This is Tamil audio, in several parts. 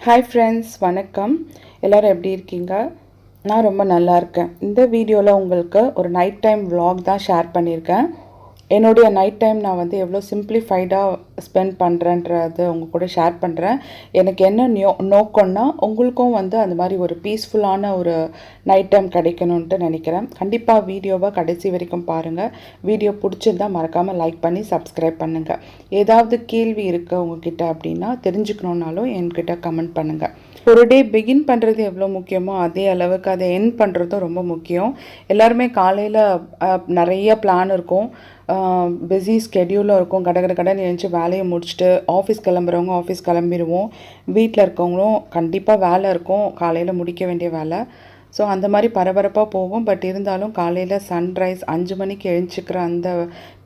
ஹாய் ஃப்ரெண்ட்ஸ், வணக்கம். எல்லோரும் எப்படி இருக்கீங்க? நான் ரொம்ப நல்லா இருக்கேன். இந்த வீடியோவில் உங்களுக்கு ஒரு நைட் டைம் vlog தான் ஷேர் பண்ணியிருக்கேன். என்னுடைய நைட் டைம் நான் வந்து எவ்வளோ சிம்பிளிஃபைடாக ஸ்பெண்ட் பண்ணுறேன்றது உங்கள் கூட ஷேர் பண்ணுறேன். எனக்கு என்ன நோக்கம்னா உங்களுக்கும் வந்து அந்த மாதிரி ஒரு பீஸ்ஃபுல்லான ஒரு நைட் டைம் கிடைக்கணுன்ட்டு நினைக்கிறேன். கண்டிப்பாக வீடியோவை கடைசி வரைக்கும் பாருங்கள். வீடியோ பிடிச்சிருந்தால் மறக்காமல் லைக் பண்ணி சப்ஸ்கிரைப் பண்ணுங்கள். ஏதாவது கேள்வி இருக்குது உங்ககிட்ட அப்படின்னா தெரிஞ்சுக்கணுன்னாலும் என்கிட்ட கமெண்ட் பண்ணுங்கள். ஒரு டே பிகின் பண்ணுறது எவ்வளோ முக்கியமோ அதே அளவுக்கு அதை எண்ட் பண்ணுறதும் ரொம்ப முக்கியம். எல்லாருமே காலையில் நிறைய பிளான் இருக்கும், பிஸி ஸ்கெடியூலும் இருக்கும். கடன் எழுந்துச்சி வேலையை முடிச்சுட்டு ஆஃபீஸ் கிளம்புறவங்க ஆஃபீஸ் கிளம்பிடுவோம். வீட்டில் இருக்கவங்களும் கண்டிப்பாக வேலை இருக்கும், காலையில் முடிக்க வேண்டிய வேலை. ஸோ அந்த மாதிரி பரபரப்பாக போகும். பட் இருந்தாலும் காலையில் சன்ரைஸ் 5 மணிக்கு எழுந்திச்சிக்கிற அந்த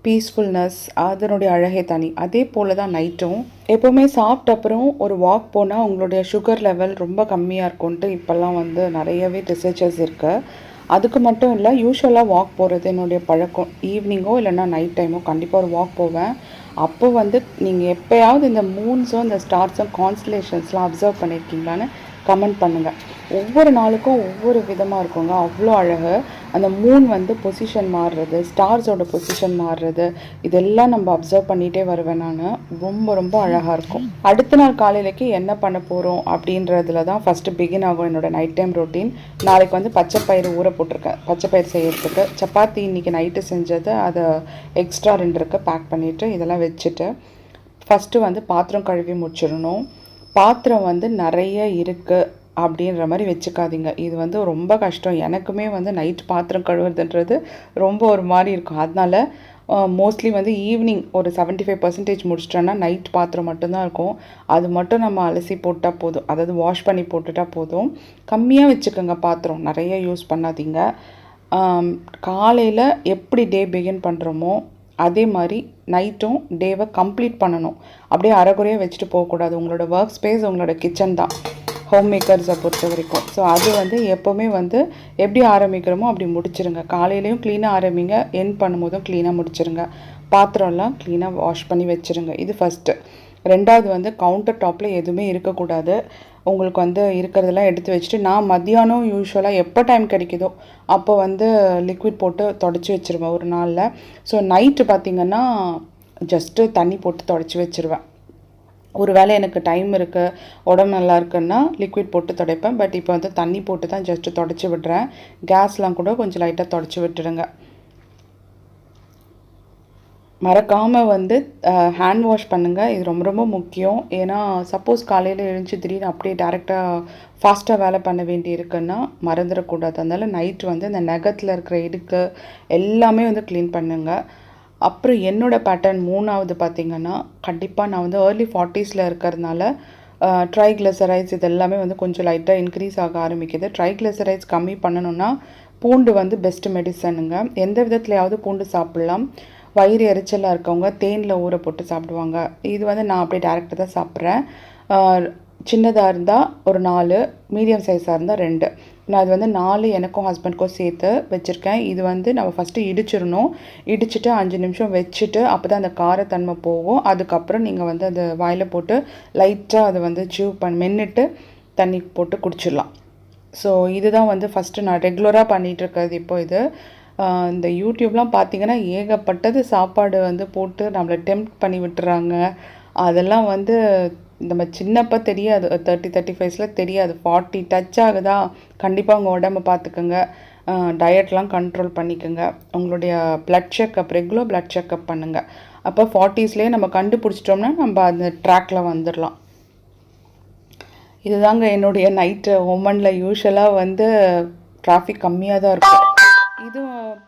பீஸ்ஃபுல்னஸ் அதனுடைய அழகே தனி. அதே போல் தான் நைட்டும். எப்போவுமே சாப்பிட்ட அப்புறம் ஒரு வாக் போனால் உங்களுடைய சுகர் லெவல் ரொம்ப கம்மியாக இருக்கும்ன்ட்டு இப்போல்லாம் வந்து நிறையவே ரிசர்ச்சஸ் இருக்குது. அதுக்கு மட்டும் இல்லை, யூஸ்வலாக வாக் போகிறது என்னுடைய பழக்கம். ஈவினிங்கோ இல்லைன்னா நைட் டைமோ கண்டிப்பாக ஒரு வாக் போவேன். அப்போ வந்து நீங்கள் எப்போயாவது இந்த மூன்ஸும் இந்த ஸ்டார்ஸும் கான்ஸ்டலேஷன்ஸ்லாம் அப்சர்வ் பண்ணியிருக்கீங்களான்னு கமெண்ட் பண்ணுங்கள். ஒவ்வொரு நாளுக்கும் ஒவ்வொரு விதமாக இருக்குங்க, அவ்வளோ அழகு. அந்த மூன் வந்து பொசிஷன் மாறுறது, ஸ்டார்ஸோட பொசிஷன் மாறுறது, இதெல்லாம் நம்ம அப்சர்வ் பண்ணிகிட்டே வருவேன் நான். ரொம்ப ரொம்ப அழகாக இருக்கும். அடுத்த நாள் காலையிலக்கு என்ன பண்ண போகிறோம் அப்படின்றதுல தான் ஃபஸ்ட்டு பிகின் ஆகும் என்னோடய நைட் டைம் ரொட்டீன். நாளைக்கு வந்து பச்சைப்பயிறு ஊற போட்டிருக்கேன், பச்சைப்பயிறு செய்கிறதுக்கு. சப்பாத்தி இன்றைக்கி நைட்டு செஞ்சது அதை எக்ஸ்ட்ரா 2 இருக்குது, பேக் பண்ணிவிட்டு இதெல்லாம் வச்சுட்டு ஃபஸ்ட்டு வந்து பாத்திரம் கழுவி முடிச்சிடணும். பாத்திரம் வந்து நிறைய இருக்குது அப்படின்ற மாதிரி வச்சுக்காதீங்க. இது வந்து ரொம்ப கஷ்டம். எனக்குமே வந்து நைட் பாத்திரம் கழுவுறதுன்றது ரொம்ப ஒரு மாதிரி இருக்கும். அதனால மோஸ்ட்லி வந்து ஈவினிங் ஒரு 75% முடிச்சிட்டோன்னா நைட் பாத்திரம் மட்டும்தான் இருக்கும். அது மட்டும் நம்ம அலசி போட்டால் போதும், அதாவது வாஷ் பண்ணி போட்டுட்டால் போதும். கம்மியாக வச்சுக்கோங்க பாத்திரம், நிறைய யூஸ் பண்ணாதீங்க. காலையில் எப்படி டே பிகின் பண்ணுறோமோ அதே மாதிரி நைட்டும் டேவை கம்ப்ளீட் பண்ணணும். அப்படியே அரைக்குறையாக வச்சுட்டு போகக்கூடாது. உங்களோட ஒர்க் ஸ்பேஸ் உங்களோட கிச்சன் தான் ஹோம் மேக்கர்ஸை பொறுத்த வரைக்கும். ஸோ அது வந்து எப்போவுமே வந்து எப்படி ஆரம்பிக்கிறோமோ அப்படி முடிச்சிருங்க. காலையிலையும் க்ளீனாக ஆரம்பிங்க, எண்ட் பண்ணும்போதும் க்ளீனாக முடிச்சிருங்க. பாத்திரம்லாம் க்ளீனாக வாஷ் பண்ணி வச்சுருங்க. இது ஃபஸ்ட்டு. ரெண்டாவது வந்து கவுண்டர் டாப்பில் எதுவுமே இருக்கக்கூடாது. உங்களுக்கு வந்து இருக்கிறதெல்லாம் எடுத்து வச்சுட்டு, நான் மத்தியானம் யூஸ்வலாக எப்போ டைம் கிடைக்குதோ அப்போ வந்து லிக்விட் போட்டு தொடச்சி வச்சுருவேன் ஒரு நாளில். ஸோ நைட்டு பார்த்திங்கன்னா ஜஸ்ட்டு தண்ணி போட்டு தொடச்சி வச்சுருவேன். ஒரு வேளை எனக்கு டைம் இருக்குது, உடம்பு நல்லா இருக்குன்னா லிக்விட் போட்டு துடைப்பேன். பட் இப்போ வந்து தண்ணி போட்டு தான் ஜஸ்ட்டு தொடச்சி விடுறேன். கேஸ்லாம் கூட கொஞ்சம் லைட்டாக தொடச்சி விட்டுருங்க. மறக்காமல் வந்து ஹேண்ட் வாஷ் பண்ணுங்கள். இது ரொம்ப ரொம்ப முக்கியம். ஏன்னா சப்போஸ் காலையில் எழுந்துச்சி திடீர்னு அப்படியே டேரெக்டாக ஃபாஸ்ட்டாக வேலை பண்ண வேண்டி இருக்குன்னா மறந்துடக்கூடாது. அதனால் நைட்டு வந்து இந்த நகத்தில் இருக்கிற இடுக்கு எல்லாமே வந்து க்ளீன் பண்ணுங்கள். அப்புறம் என்னோடய பேட்டர்ன் 3வது பார்த்திங்கன்னா, கண்டிப்பாக நான் வந்து ஏர்லி 40ஸில் இருக்கிறதுனால ட்ரைக்ளிசரைட்ஸ் இது எல்லாமே வந்து கொஞ்சம் லைட்டாக இன்க்ரீஸ் ஆக ஆரம்பிக்குது. ட்ரைக்ளிசரைட்ஸ் கம்மி பண்ணணுன்னா பூண்டு வந்து பெஸ்ட்டு மெடிசனுங்க. எந்த விதத்துலையாவது பூண்டு சாப்பிட்லாம். வயிறு எரிச்சலாக இருக்கவங்க தேனில் ஊற போட்டு சாப்பிடுவாங்க. இது வந்து நான் அப்படியே டேரெக்டாக தான் சாப்பிட்றேன். சின்னதாக இருந்தால் ஒரு 4, மீடியம் சைஸாக இருந்தால் 2. நான் அது வந்து 4 எனக்கும் ஹஸ்பண்ட்க்கும் சேர்த்து வச்சுருக்கேன். இது வந்து நம்ம ஃபஸ்ட்டு இடிச்சிடணும். இடிச்சிட்டு 5 நிமிஷம் வச்சுட்டு அப்போ தான் அந்த காரத்தன்மை போகும். அதுக்கப்புறம் நீங்கள் வந்து அதை வாயில் போட்டு லைட்டாக அதை வந்து மென்னுட்டு தண்ணி போட்டு குடிச்சிடலாம். ஸோ இதுதான் வந்து ஃபஸ்ட்டு நான் ரெகுலராக பண்ணிகிட்ருக்கிறது. இப்போ இது இந்த யூடியூப்லாம் பார்த்திங்கன்னா ஏகப்பட்டது சாப்பாடு வந்து போட்டு நம்மளை டெம்ப்ட் பண்ணி விட்டுறாங்க. அதெல்லாம் வந்து நம்ம சின்னப்போ தெரியாது, 30-35 தெரியாது. 40 டச் ஆகுதா கண்டிப்பாக உங்கள் உடம்பை பார்த்துக்கோங்க. டயட்லாம் கண்ட்ரோல் பண்ணிக்கோங்க. உங்களுடைய blood checkup, regular blood checkup பண்ணுங்கள். அப்போ 40ஸ்லேயே நம்ம கண்டுபிடிச்சிட்டோம்னா நம்ம அந்த ட்ராக்கில் வந்துடலாம். இதுதாங்க என்னுடைய நைட்டு. ஓமனில் யூஸ்வலாக வந்து டிராஃபிக் கம்மியாக தான் இருக்கும். இது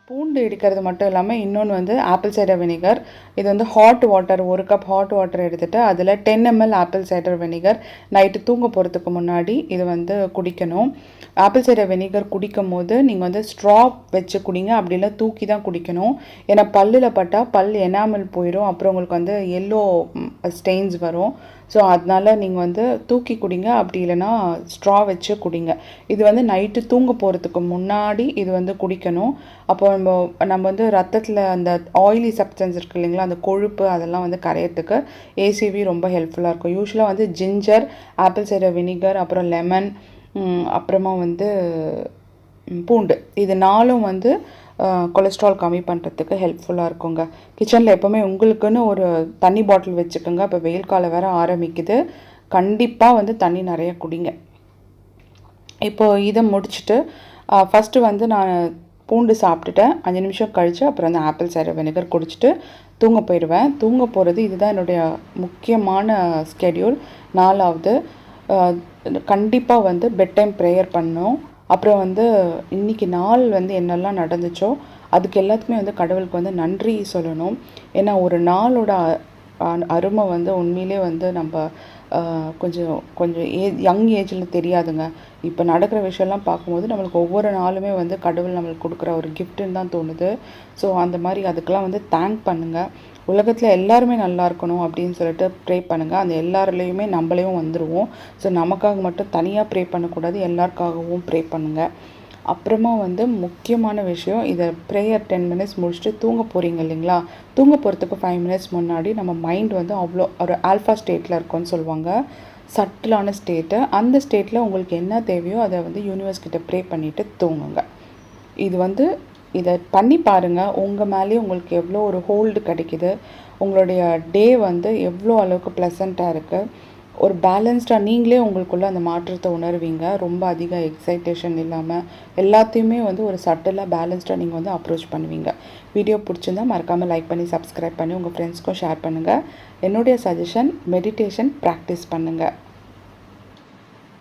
பூண்டு இடிக்கிறது மட்டும் இல்லாமல் இன்னொன்று வந்து ஆப்பிள் சைடர் வினிகர். இது வந்து hot water, 1 cup hot water எடுத்துகிட்டு அதில் 10 ml apple cider vinegar night தூங்க போகிறதுக்கு முன்னாடி இது வந்து குடிக்கணும். ஆப்பிள் சைடர் வினிகர் குடிக்கும் போது நீங்கள் வந்து ஸ்ட்ரா வச்சு குடிங்க, அப்படி இல்லை தூக்கி தான் குடிக்கணும். ஏன்னா பல்லில் பட்டால் பல் எனாமல் போயிடும், அப்புறம் உங்களுக்கு வந்து எல்லோ ஸ்டெயின்ஸ் வரும். ஸோ அதனால் நீங்கள் வந்து தூக்கி குடிங்க, அப்படி இல்லைன்னா ஸ்ட்ரா வச்சு குடிங்க. இது வந்து நைட்டு தூங்க போகிறதுக்கு முன்னாடி இது வந்து குடிக்கணும். அப்போ நம்ம வந்து ரத்தத்தில் அந்த ஆயிலி சப்ஸ்டன்ஸ் இருக்குது இல்லைங்களா, அந்த கொழுப்பு அதெல்லாம் வந்து கரையிறதுக்கு ஏசிவி ரொம்ப ஹெல்ப்ஃபுல்லாக இருக்கும். யூஸ்வலாக வந்து ஜிஞ்சர், ஆப்பிள் சைடர் வினிகர், அப்புறம் லெமன், அப்புறமா வந்து பூண்டு, இது 4ம் வந்து கொலஸ்ட்ரால் கம்மி பண்ணுறதுக்கு ஹெல்ப்ஃபுல்லாக இருக்குங்க. கிச்சனில் எப்போவுமே உங்களுக்குன்னு ஒரு தண்ணி பாட்டில் வச்சுக்கோங்க. இப்போ வெயில் காலம் வேறு ஆரம்பிக்குது, கண்டிப்பாக வந்து தண்ணி நிறைய குடிங்க. இப்போது இதை முடிச்சுட்டு ஃபஸ்ட்டு வந்து நான் பூண்டு சாப்பிட்டுட்டேன். 5 நிமிஷம் கழித்து அப்புறம் வந்து ஆப்பிள் சைடர் வினிகர் குடிச்சிட்டு தூங்க போயிடுவேன். தூங்க போகிறது இதுதான் என்னுடைய முக்கியமான ஸ்கெடியூல். 4வது கண்டிப்பாக வந்து பெட் டைம் ப்ரேயர் பண்ணணும். அப்புறம் வந்து இன்றைக்கி நாள் வந்து என்னெல்லாம் நடந்துச்சோ அதுக்கு எல்லாத்துக்குமே வந்து கடவுளுக்கு வந்து நன்றி சொல்லணும். ஏன்னா ஒரு நாளோட அருமை வந்து உண்மையிலே வந்து நம்ம கொஞ்சம் கொஞ்சம் யங் ஏஜில் தெரியாதுங்க. இப்போ நடக்கிற விஷயம்லாம் பார்க்கும்போது நம்மளுக்கு ஒவ்வொரு நாளுமே வந்து கடவுள் நம்மளுக்கு கொடுக்குற ஒரு கிஃப்ட்டுன்னு தான் தோணுது. ஸோ அந்த மாதிரி அதுக்கெலாம் வந்து தேங்க் பண்ணுங்கள். உலகத்தில் எல்லாருமே நல்லா இருக்கணும் அப்படின்னு சொல்லிட்டு ப்ரே பண்ணுங்கள். அந்த எல்லாருலேயுமே நம்மளையும் வந்துடுவோம். ஸோ நமக்காக மட்டும் தனியாக ப்ரே பண்ணக்கூடாது, எல்லாருக்காகவும் ப்ரே பண்ணுங்கள். அப்புறமா வந்து முக்கியமான விஷயம், இதை ப்ரேயர் 10 மினிட்ஸ் முடிச்சுட்டு தூங்க போகிறீங்க இல்லைங்களா, தூங்க போகிறதுக்கு 5 மினிட்ஸ் முன்னாடி நம்ம மைண்ட் வந்து அவ்வளோ ஒரு ஆல்ஃபா ஸ்டேட்டில் இருக்கும்னு சொல்லுவாங்க, சட்டிலான ஸ்டேட்டு. அந்த ஸ்டேட்டில் உங்களுக்கு என்ன தேவையோ அதை வந்து யூனிவர்ஸ் கிட்ட ப்ரே பண்ணிவிட்டு தூங்குங்க. இது வந்து இதை பண்ணி பாருங்கள். உங்கள் மேலேயே உங்களுக்கு எவ்வளோ ஒரு ஹோல்டு கிடைக்கிது, உங்களுடைய டே வந்து எவ்வளோ அளவுக்கு ப்ளசண்ட்டாக இருக்குது, ஒரு பேலன்ஸ்டாக நீங்களே உங்களுக்குள்ளே அந்த மாற்றத்தை உணர்வீங்க. ரொம்ப அதிக எக்ஸைட்டேஷன் இல்லாமல் எல்லாத்தையுமே வந்து ஒரு சட்டிலாக பேலன்ஸ்டாக நீங்கள் வந்து அப்ரோச் பண்ணுவீங்க. வீடியோ பிடிச்சிருந்தால் மறக்காமல் லைக் பண்ணி சப்ஸ்கிரைப் பண்ணி உங்கள் ஃப்ரெண்ட்ஸ்க்கும் ஷேர் பண்ணுங்கள். என்னுடைய சஜஷன், மெடிடேஷன் ப்ராக்டிஸ் பண்ணுங்கள்.